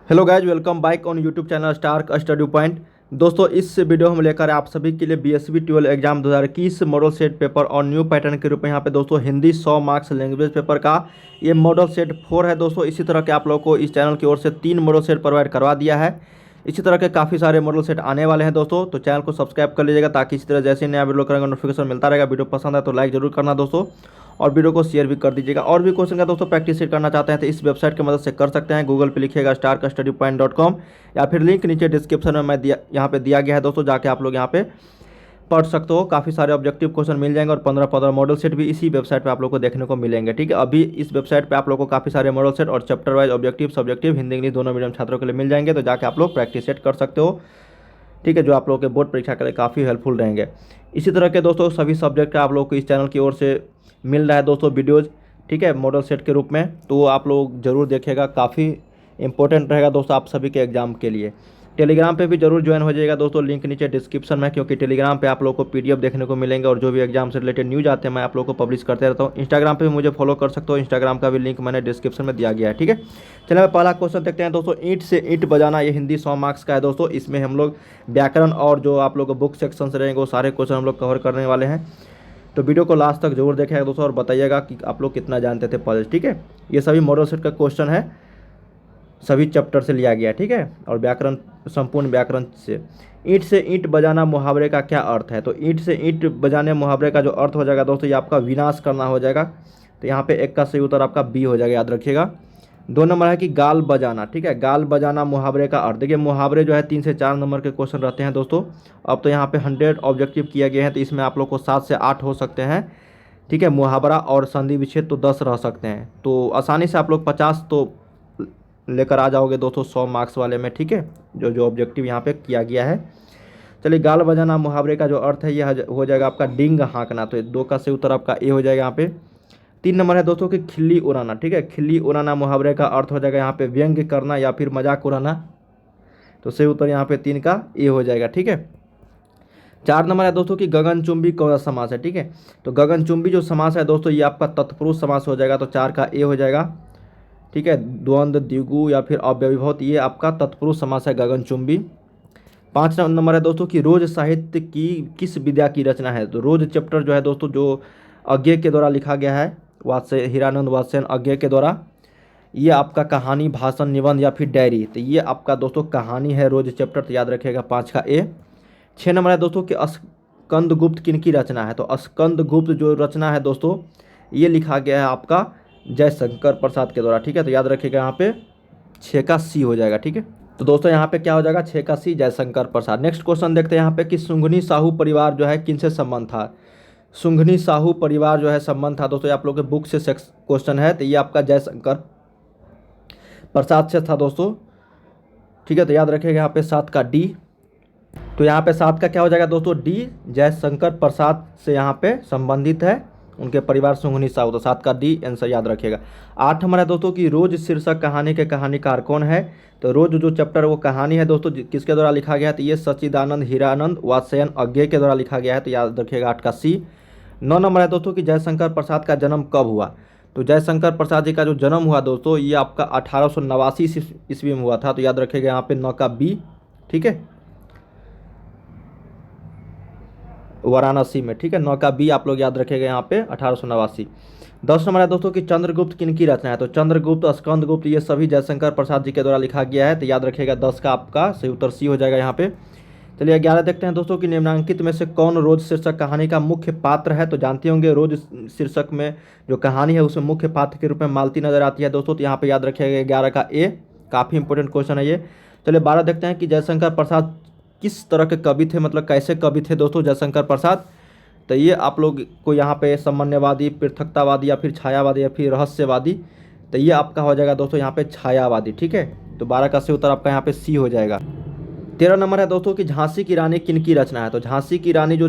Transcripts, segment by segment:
Hello guys, welcome back on YouTube channel star study point. दोस्तों, इस video हम लेकर आप सभी के लिए BSB 12 exam 2021 model set paper और न्यू पैटर्न के रूप में यहाँ पे दोस्तों हिंदी 100 मार्क्स लैंग्वेज पेपर का ये मॉडल सेट 4 है दोस्तों। इसी तरह के आप लोगों को इस चैनल की ओर से 3 मॉडल सेट प्रोवाइड करवा दिया है। इसी तरह के काफ़ी सारे मॉडल सेट आने वाले हैं दोस्तों, तो चैनल को सब्सक्राइब कर लीजिएगा ताकि इसी तरह जैसे नया वीडियो करेंगे नोटिफिकेशन मिलता रहेगा। वीडियो पसंद है तो लाइक जरूर करना दोस्तों, और वीडियो को शेयर भी कर दीजिएगा। और भी क्वेश्चन का दोस्तों प्रैक्टिस सेट करना चाहते हैं तो इस वेबसाइट की मदद से कर सकते हैं। गूगल पे लिखिएगा starkstudypoint.com या फिर लिंक नीचे डिस्क्रिप्शन में मैं यहाँ पे दिया गया है दोस्तों, जाके आप लोग यहाँ पे पढ़ सकते हो। काफ़ी सारे ऑब्जेक्टिव क्वेश्चन मिल जाएंगे और 15 मॉडल सेट भी इसी वेबसाइट पे आप लोग को देखने को मिलेंगे। ठीक है, अभी इस वेबसाइट पे आप लोग को काफ़ी सारे मॉडल सेट और chapter wise objective subjective Hindi English दोनों मीडियम छात्रों के लिए मिल जाएंगे, तो जाके आप लोग प्रैक्टिस सेट कर सकते हो। ठीक है, जो आप लोगों के बोर्ड परीक्षा के लिए काफ़ी हेल्पफुल रहेंगे। इसी तरह के दोस्तों सभी सब्जेक्ट का आप लोग को इस चैनल की ओर से मिल रहा है दोस्तों वीडियोज़, ठीक है, मॉडल सेट के रूप में, तो आप लोग ज़रूर देखिएगा। काफ़ी इंपॉर्टेंट रहेगा दोस्तों आप सभी के एग्जाम के लिए। टेलीग्राम पे भी जरूर ज्वाइन हो जाएगा दोस्तों, लिंक नीचे डिस्क्रिप्शन में, क्योंकि टेलीग्राम पे आप लोग को पीडीएफ देखने को मिलेंगे और जो भी एग्जाम से रिलेटेड न्यूज़ आते हैं मैं आप लोग को पब्लिश करते रहता हूँ। इंस्टाग्राम पे भी मुझे फॉलो कर सकते हो, इंस्टाग्राम का भी लिंक मैंने डिस्क्रिप्शन में दिया गया है। ठीक है, चलिए पहला क्वेश्चन देखते हैं दोस्तों। ईंट से ईंट बजाना, ये हिंदी 100 मार्क्स का है दोस्तों। इसमें हम लोग व्याकरण और जो आप लोग बुक सेक्शन से रहेंगे वो सारे क्वेश्चन हम लोग कवर करने वाले हैं, तो वीडियो को लास्ट तक जरूर देखिएगा दोस्तों और बताइएगा कि आप लोग कितना जानते थे पहले। ठीक है, ये सभी मॉडल सेट का क्वेश्चन है, सभी चैप्टर से लिया गया। ठीक है, और व्याकरण संपूर्ण व्याकरण से। ईंट से ईंट बजाना मुहावरे का क्या अर्थ है? तो ईंट से ईंट बजाने मुहावरे का जो अर्थ हो जाएगा दोस्तों, ये आपका विनाश करना हो जाएगा। तो यहाँ पे एक का सही उत्तर आपका बी हो जाएगा, याद रखिएगा। 2 नंबर है कि गाल बजाना। ठीक है, गाल बजाना मुहावरे का अर्थ। देखिए मुहावरे जो है 3 से 4 नंबर के क्वेश्चन रहते हैं दोस्तों। अब तो यहाँ पे 100 ऑब्जेक्टिव किया गया है, तो इसमें आप लोग को 7 से 8 हो सकते हैं। ठीक है, मुहावरा और संधि विच्छेद तो 10 रह सकते हैं, तो आसानी से आप लोग 50 तो लेकर आ जाओगे दोस्तों 100 मार्क्स वाले में। ठीक है, जो जो ऑब्जेक्टिव यहाँ पे किया गया है। चलिए, गाल बजाना मुहावरे का जो अर्थ है ये हो जाएगा आपका डींग हाँकना, तो 2 का सही उत्तर आपका ए हो जाएगा यहाँ पे। 3 नंबर है दोस्तों कि खिल्ली उड़ाना। ठीक है, खिल्ली उड़ाना मुहावरे का अर्थ हो जाएगा यहाँ पे व्यंग्य करना या फिर मजाक उड़ाना, तो सही उत्तर यहाँ पे 3 का ए हो जाएगा। ठीक है, 4 नंबर है दोस्तों कि गगनचुंबी कौन सा समास है? ठीक है, तो गगनचुंबी जो समास है दोस्तों ये आपका तत्पुरुष समास हो जाएगा, तो 4 का ए हो जाएगा। ठीक है, द्वंद्व द्विगु या फिर अव्यवहित, ये आपका तत्पुरुष समास है गगनचुंबी। 5 नंबर है दोस्तों कि रोज साहित्य की किस विद्या की रचना है? तो रोज चैप्टर जो है दोस्तों जो अज्ञे के द्वारा लिखा गया है, वात्स्य हीरानंद वात्स्ययन अज्ञे के द्वारा, ये आपका कहानी भाषण निबंध या फिर डायरी, तो ये आपका दोस्तों कहानी है रोज चैप्टर, तो याद रखिएगा 5 का ए। 6 नंबर है दोस्तों कि स्कंदगुप्त किनकी रचना है? तो स्कंदगुप्त जो रचना है दोस्तों ये लिखा गया है आपका जयशंकर प्रसाद के द्वारा। ठीक है, तो याद रखिएगा यहाँ पे 6 का सी हो जाएगा। ठीक है, तो दोस्तों यहाँ पे क्या हो जाएगा 6 का सी, जयशंकर प्रसाद। नेक्स्ट क्वेश्चन देखते हैं यहाँ पे कि सुंघनी साहू परिवार जो है किनसे संबंध था? सुंघनी साहू परिवार जो है संबंध था दोस्तों, आप लोग के बुक से क्वेश्चन है, तो ये आपका जयशंकर प्रसाद से था दोस्तों। ठीक है, तो याद रखिएगा यहाँ पे 7 का डी, तो यहाँ पे 7 का क्या हो जाएगा दोस्तों डी, जयशंकर प्रसाद से यहाँ पे संबंधित है उनके परिवार सुंघनी साहू, तो 7 का डी आंसर याद रखिएगा। 8 हमारा दोस्तों कि रोज शीर्षक कहानी के कहानीकार कौन है? तो रोज जो चैप्टर वो कहानी है दोस्तों किसके द्वारा लिखा गया है? तो ये सच्चिदानंद हीरानंद वात्स्ययन अज्ञे के द्वारा लिखा गया है, तो याद रखिएगा 8 का सी। 9 नंबर है दोस्तों कि जयशंकर प्रसाद का जन्म कब हुआ? तो जयशंकर प्रसाद जी का जो जन्म हुआ दोस्तों ये आपका 1889 ईस्वी में हुआ था, तो याद रखिएगा यहाँ पे 9 का बी। ठीक है, वाराणसी में। ठीक है, 9 का बी आप लोग याद रखेगा यहाँ पे 1889। 10 नंबर है दोस्तों कि चंद्रगुप्त किनकी रचना है? तो चंद्रगुप्त स्कंदगुप्त ये सभी जयशंकर प्रसाद जी के द्वारा लिखा गया है, तो याद रखिएगा 10 का आपका सही उत्तर सी हो जाएगा यहाँ पे। चलिए 11 देखते हैं दोस्तों कि निम्नांकित में से कौन रोज शीर्षक कहानी का मुख्य पात्र है? तो जानते होंगे रोज शीर्षक में जो कहानी है उसमें मुख्य पात्र के रूप में मालती नजर आती है दोस्तों, तो यहाँ पे याद रखिएगा 11 का ए, काफ़ी इंपॉर्टेंट क्वेश्चन है ये। चलिए 12 देखते हैं कि जयशंकर प्रसाद किस तरह के कवि थे, मतलब कैसे कवि थे दोस्तों जयशंकर प्रसाद? तो ये आप लोग को यहाँ पे सामान्यवादी, पृथकतावादी या फिर छायावादी या फिर रहस्यवादी, तो ये आपका हो जाएगा दोस्तों यहाँ पे छायावादी। ठीक है, तो 12 का सही उत्तर आपका यहाँ पे सी हो जाएगा। 13 नंबर है दोस्तों कि झांसी की रानी किनकी रचना है? तो झांसी की रानी जो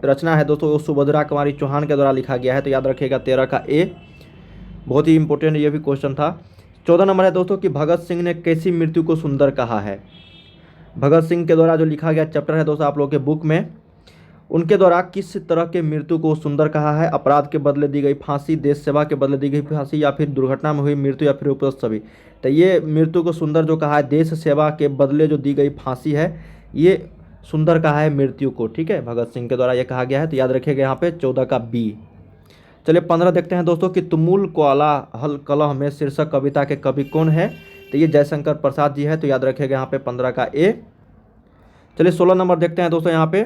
रचना है दोस्तों वो सुभद्रा कुमारी चौहान के द्वारा लिखा गया है, तो याद रखिएगा 13 का ए, बहुत ही इंपॉर्टेंट ये भी क्वेश्चन था। 14 नंबर है दोस्तों कि भगत सिंह ने कैसी मृत्यु को सुंदर कहा है? भगत सिंह के द्वारा जो लिखा गया चैप्टर है दोस्तों आप लोग के बुक में, उनके द्वारा किस तरह के मृत्यु को सुंदर कहा है? अपराध के बदले दी गई फांसी, देश सेवा के बदले दी गई फांसी, या फिर दुर्घटना में हुई मृत्यु, या फिर उपरोक्त सभी। तो ये मृत्यु को सुंदर जो कहा है, देश सेवा के बदले जो दी गई फांसी है, ये सुंदर कहा है मृत्यु को। ठीक है, भगत सिंह के द्वारा ये कहा गया है। तो याद रखिएगा यहाँ पे 14 का बी। चलिए 15 देखते हैं दोस्तों कि तुमुल कोला हल कलह में शीर्षक कविता के कवि कौन है? तो ये जयशंकर प्रसाद जी है। तो याद रखिएगा यहाँ पे 15 का ए। चलिए 16 नंबर देखते हैं दोस्तों यहाँ पे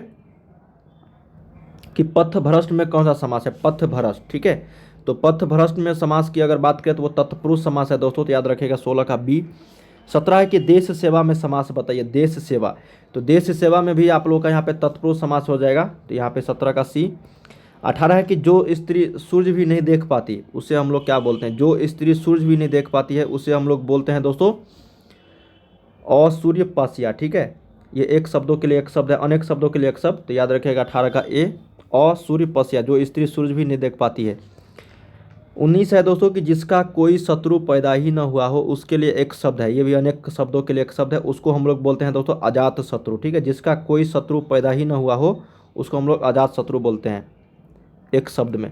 कि पथभ्रष्ट में कौन सा समास है? पथभ्रष्ट। ठीक है, तो पथभ्रष्ट में समास की अगर बात करें तो वो तत्पुरुष समास है दोस्तों। तो याद रखिएगा 16 का बी। 17 है कि देश सेवा में समास बताइए। देश सेवा, तो देश सेवा में भी आप लोग का यहाँ पे तत्पुरुष समास हो जाएगा। तो यहाँ पे 17 का सी। 18 है कि जो स्त्री सूर्य भी नहीं देख पाती उसे हम लोग क्या बोलते हैं? जो स्त्री सूर्य भी नहीं देख पाती है उसे हम लोग बोलते हैं दोस्तों असूर्यपस्या। ठीक है, ये एक शब्दों के लिए एक शब्द है, अनेक शब्दों के लिए एक शब्द। तो याद रखिएगा 18 का ए, असूर्यपस्या, जो स्त्री सूर्य भी नहीं देख पाती है। 19 है दोस्तों कि जिसका कोई शत्रु पैदा ही न हुआ हो उसके लिए एक शब्द है, ये भी अनेक शब्दों के लिए एक शब्द है, उसको हम लोग बोलते हैं दोस्तों अजात शत्रु। ठीक है, जिसका कोई शत्रु पैदा ही न हुआ हो उसको हम लोग अजात शत्रु बोलते हैं एक शब्द में।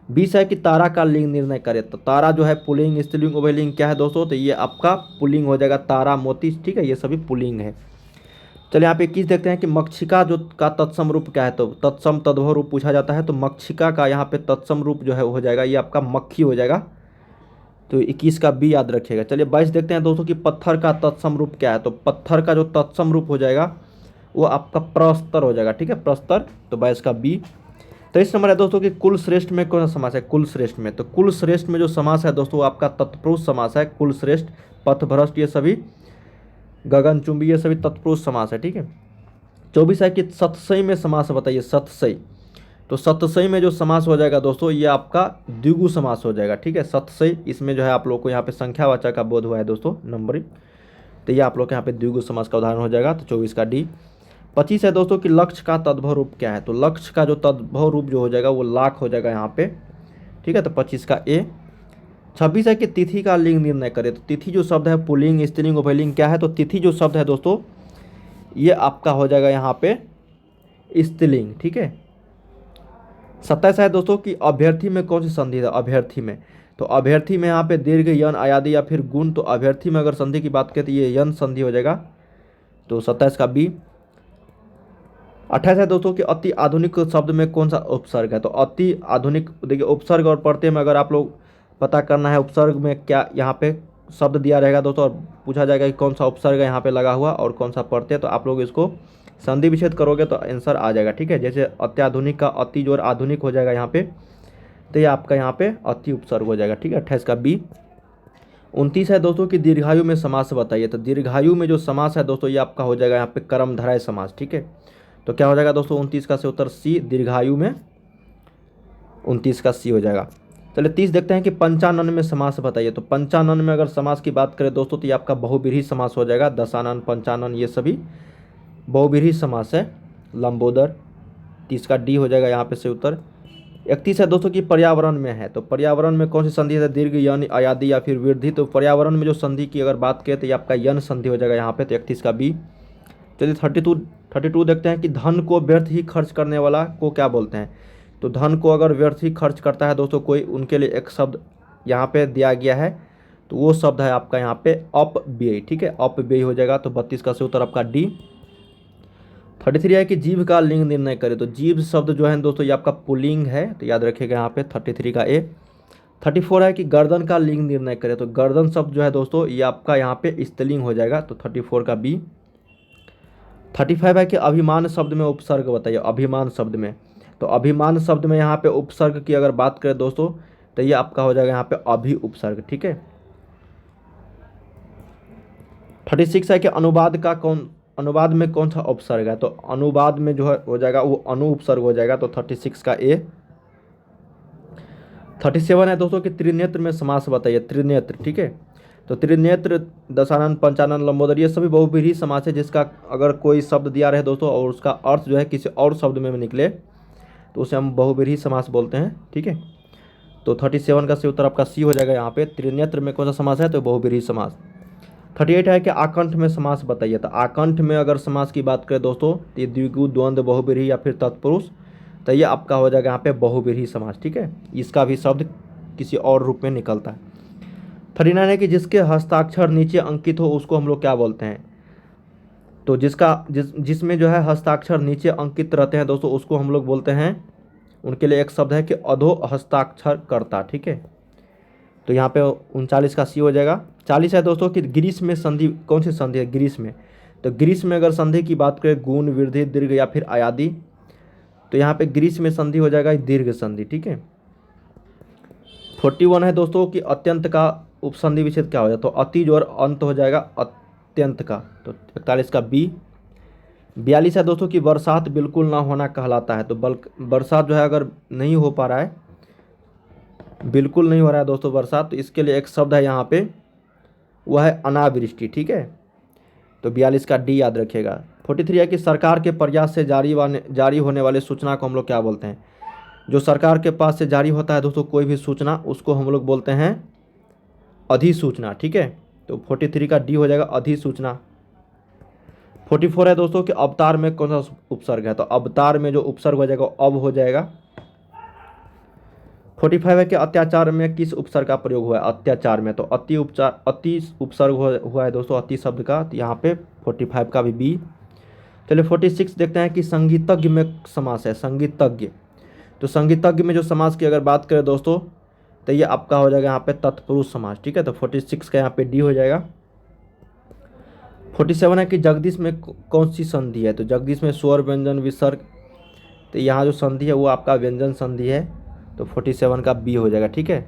20 है कि तारा का लिंग निर्णय करे। तो तारा जो है पुल्लिंग, स्त्रीलिंग, उभयलिंग क्या है दोस्तों? तो ये आपका पुल्लिंग हो जाएगा, तारा, मोती। ठीक है, ये सभी पुल्लिंग है। चलिए यहाँ पे 21 देखते हैं कि मक्षिका जो का तत्सम रूप क्या है? तो तत्सम तद्भव रूप पूछा जाता है। तो मक्षिका का यहाँ पे तत्सम रूप जो है हो जाएगा, ये आपका मक्खी हो जाएगा। तो 21 का बी याद रखिएगा। चलिए 22 देखते हैं दोस्तों कि पत्थर का तत्सम रूप क्या है? तो पत्थर का जो तत्सम रूप हो जाएगा वो आपका प्रस्तर हो जाएगा। ठीक है, प्रस्तर। तो 22 का बी। 23 नंबर है दोस्तों कि कुल श्रेष्ठ में कौन सा समास है? कुल श्रेष्ठ में, तो कुल श्रेष्ठ में जो समास है दोस्तों आपका तत्पुरुष समास है। कुल श्रेष्ठ, पथभ्रष्ट, ये सभी, गगनचुंबी, ये सभी तत्पुरुष समास है। ठीक है। 24 है कि सतसई में समास बताइए। सतसई, तो सतसई में जो समास हो जाएगा दोस्तों ये आपका द्विगु समास हो जाएगा। ठीक है, सतसई, इसमें जो है आप लोग को यहाँ पे संख्यावाचक का बोध हुआ है दोस्तों, नंबरिंग। तो ये आप लोग के यहाँ पे द्विगु समास का उदाहरण हो जाएगा। तो 24 का डी। 25 है दोस्तों कि लक्ष्य का तद्भव रूप क्या है? तो लक्ष्य का जो तद्भव रूप जो हो जाएगा वो लाख हो जाएगा यहाँ पे। ठीक है, तो 25 का ए। 26 है कि तिथि का लिंग निर्णय करे। तो तिथि जो शब्द है पुल्लिंग, स्त्रीलिंग, उभयलिंग क्या है? तो तिथि जो शब्द है दोस्तों ये आपका हो जाएगा यहाँ पे स्त्रीलिंग। ठीक है। 27 है दोस्तों कि अभ्यर्थी में कौन सी संधि है? अभ्यर्थी में, तो अभ्यर्थी में यहाँ पे दीर्घ, यन, आयादी या फिर गुण। तो अभ्यर्थी में अगर संधि की बात करें तो ये यन संधि हो जाएगा। तो 27 का बी। 28 है दोस्तों कि अति आधुनिक शब्द में कौन सा उपसर्ग है? तो अति आधुनिक, देखिए उपसर्ग और प्रत्यय में अगर आप लोग पता करना है उपसर्ग में क्या यहाँ पे शब्द दिया रहेगा दोस्तों, और पूछा जाएगा कि कौन सा उपसर्ग है यहाँ पे लगा हुआ और कौन सा प्रत्यय, तो आप लोग इसको संधि विच्छेद करोगे तो आंसर आ जाएगा। ठीक है, जैसे अत्याधुनिक का अति जोर आधुनिक हो जाएगा यहाँ पे, तो ये आपका यहाँ पे अति उपसर्ग हो जाएगा। ठीक है, 28 का बी। 29 है दोस्तों कि दीर्घायु में समास बताइए। तो दीर्घायु में जो समास है दोस्तों ये आपका हो जाएगा यहाँ पे कर्मधारय समास। ठीक है, तो क्या हो जाएगा दोस्तों 29 का से उत्तर सी, दीर्घायु में 29 का सी हो जाएगा। चलिए 30 देखते हैं कि पंचानन में समास बताइए। तो पंचानन में अगर समास की बात करें दोस्तों तो ये आपका बहुव्रीहि समास हो जाएगा। दशानन, पंचानन, ये सभी बहुव्रीहि समास है, लंबोदर। 30 का डी हो जाएगा यहाँ पे से उत्तर। 31 है दोस्तों कि पर्यावरण में है। तो पर्यावरण में कौन सी संधि है? दीर्घ, यन, आयादी या फिर वृद्धि। तो पर्यावरण में जो संधि की अगर बात करें तो ये आपका यन संधि हो जाएगा यहाँ पे। तो 31 का बी। चलिए 32 देखते हैं कि धन को व्यर्थ ही खर्च करने वाला को क्या बोलते हैं? तो धन को अगर व्यर्थ ही खर्च करता है दोस्तों कोई, उनके लिए एक शब्द यहाँ पे दिया गया है, तो वो शब्द है आपका यहाँ पे अपव्ययी। ठीक है, अपव्ययी हो जाएगा। तो 32 का से उत्तर आपका डी। 33 है कि जीव का लिंग निर्णय करे। तो जीव शब्द जो है दोस्तों ये आपका पुल्लिंग है, तो याद रखिएगा यहाँ पे 33 का ए। 34 है कि गर्दन का लिंग निर्णय करे। तो गर्दन शब्द जो है दोस्तों ये आपका यहाँ पे स्त्रीलिंग हो जाएगा। तो 34 का बी। 35 है कि अभिमान शब्द में उपसर्ग बताइए। अभिमान शब्द में, तो अभिमान शब्द में यहाँ पे उपसर्ग की अगर बात करें दोस्तों तो ये आपका हो जाएगा यहाँ पे अभि उपसर्ग। ठीक है। 36 है कि अनुवाद में कौन सा उपसर्ग है? तो अनुवाद में जो है हो जाएगा वो अनु उपसर्ग हो जाएगा। तो 36 का ए। 37 है दोस्तों कि त्रिनेत्र में समास बताइए। त्रिनेत्र, ठीक है, तो त्रिनेत्र, दशानन, पंचानन, लंबोदर, ये सभी बहुव्रीहि समास है जिसका अगर कोई शब्द दिया रहे दोस्तों और उसका अर्थ जो है किसी और शब्द में निकले तो उसे हम बहुव्रीहि समास बोलते हैं। ठीक है, तो 37 का से उत्तर आपका सी हो जाएगा यहाँ पे। त्रिनेत्र में कौन सा समास है? तो बहुव्रीहि समास। 38 है कि आकंठ में समास बताइए। तो आकंठ में अगर समास की बात करें दोस्तों तो ये द्विगु, द्वंद्व, बहुब्रीहि या फिर तत्पुरुष, तो ये आपका हो जाएगा यहाँ पे बहुब्रीहि समास। ठीक है, इसका भी शब्द किसी और रूप में निकलता है। 39 है कि जिसके हस्ताक्षर नीचे अंकित हो उसको हम लोग क्या बोलते हैं। तो जिसमें जो है हस्ताक्षर नीचे अंकित रहते हैं दोस्तों उसको हम लोग बोलते हैं, उनके लिए एक शब्द है कि अधो हस्ताक्षर कर्ता। ठीक है, तो यहाँ पे 39 का सी हो जाएगा। 40 है दोस्तों कि ग्रीष्म में संधि, कौन सी संधि है ग्रीष्म में। तो ग्रीष्म में अगर संधि की बात करें गुण, वृद्धि, दीर्घ या फिर आयादि, तो यहाँ पे ग्रीष्म में संधि हो जाएगा दीर्घ संधि। ठीक है। 41 है दोस्तों कि अत्यंत का उपसंधि विच्छेद क्या हो जाए। तो अति और अंत हो जाएगा अत्यंत का। तो 41 का बी। 42 है दोस्तों कि बरसात बिल्कुल ना होना कहलाता है। तो बरसात जो है अगर नहीं हो पा रहा है, बिल्कुल नहीं हो रहा है दोस्तों बरसात, तो इसके लिए एक शब्द है यहाँ पे, वह है अनावृष्टि। ठीक है, तो 42 का डी याद रखिएगा। 43 है कि सरकार के प्रयास से जारी होने वाले सूचना को हम लोग क्या बोलते हैं। जो सरकार के पास से जारी होता है दोस्तों कोई भी सूचना, उसको हम लोग बोलते हैं अधिसूचना। ठीक है, तो 43 का डी हो जाएगा अधिसूचना। 44 है दोस्तों कि अवतार में कौन सा उपसर्ग है। तो अवतार में जो उपसर्ग हो जाएगा अब हो जाएगा। 45 है कि अत्याचार में किस उपसर्ग का प्रयोग हुआ है। अत्याचार में तो अति उपसर्ग हुआ है दोस्तों अति शब्द का, तो यहाँ पे 45 का भी बी। चलिए 46 देखते हैं कि संगीतज्ञ में समास है। संगीतज्ञ, तो संगीतज्ञ में जो समास की अगर बात करें दोस्तों तो ये आपका हो जाएगा यहाँ पे तत्पुरुष समास। ठीक है, तो 46 का यहाँ पे डी हो जाएगा। 47 है कि जगदीश में कौन सी संधि है। तो जगदीश में स्वर, व्यंजन, विसर्ग, तो यहाँ जो संधि है वो आपका व्यंजन संधि है, तो 47 का बी हो जाएगा। ठीक है।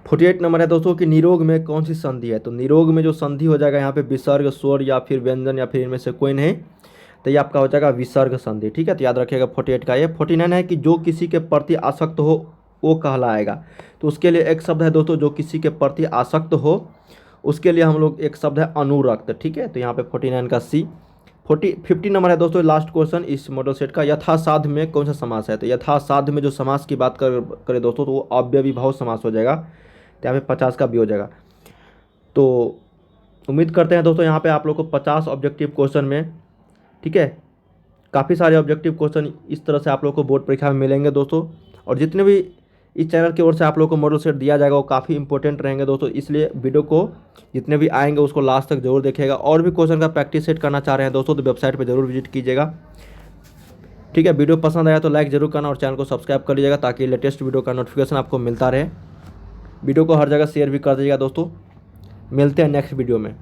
48 नंबर है दोस्तों कि निरोग में कौन सी संधि है। तो निरोग में जो संधि हो जाएगा यहाँ पे विसर्ग, स्वर या फिर व्यंजन या फिर इनमें से कोई नहीं, तो ये आपका हो जाएगा विसर्ग संधि। ठीक है, तो याद रखिएगा 48 का ये। 49 है कि जो किसी के प्रति आसक्त हो वो कहलाएगा। तो उसके लिए एक शब्द है दोस्तों, जो किसी के प्रति आसक्त हो उसके लिए हम लोग एक शब्द है अनुरक्त। ठीक है, तो यहाँ पे 49 का सी। 50 नंबर है दोस्तों लास्ट क्वेश्चन इस मॉडल सेट का, यथासाध्य में कौन सा समास है। तो यथासाध्य में जो समास की बात करें दोस्तों तो वो अव्ययीभाव समास हो जाएगा, तो यहाँ पे 50 का भी हो जाएगा। तो उम्मीद करते हैं दोस्तों यहाँ पे आप लोग को 50 ऑब्जेक्टिव क्वेश्चन में, ठीक है, काफ़ी सारे ऑब्जेक्टिव क्वेश्चन इस तरह से आप लोग को बोर्ड परीक्षा में मिलेंगे दोस्तों। और जितने भी इस चैनल की ओर से आप लोग को मॉडल सेट दिया जाएगा वो काफ़ी इंपॉर्टेंट रहेंगे दोस्तों, इसलिए वीडियो को जितने भी आएंगे उसको लास्ट तक जरूर देखिएगा। और भी क्वेश्चन का प्रैक्टिस सेट करना चाह रहे हैं दोस्तों तो वेबसाइट पर जरूर विजिट कीजिएगा। ठीक है, वीडियो पसंद आया तो लाइक जरूर करना और चैनल को सब्सक्राइब कर लीजिएगा ताकि लेटेस्ट वीडियो का नोटिफिकेशन आपको मिलता रहे। वीडियो को हर जगह शेयर भी कर दीजिएगा दोस्तों। मिलते हैं नेक्स्ट वीडियो में।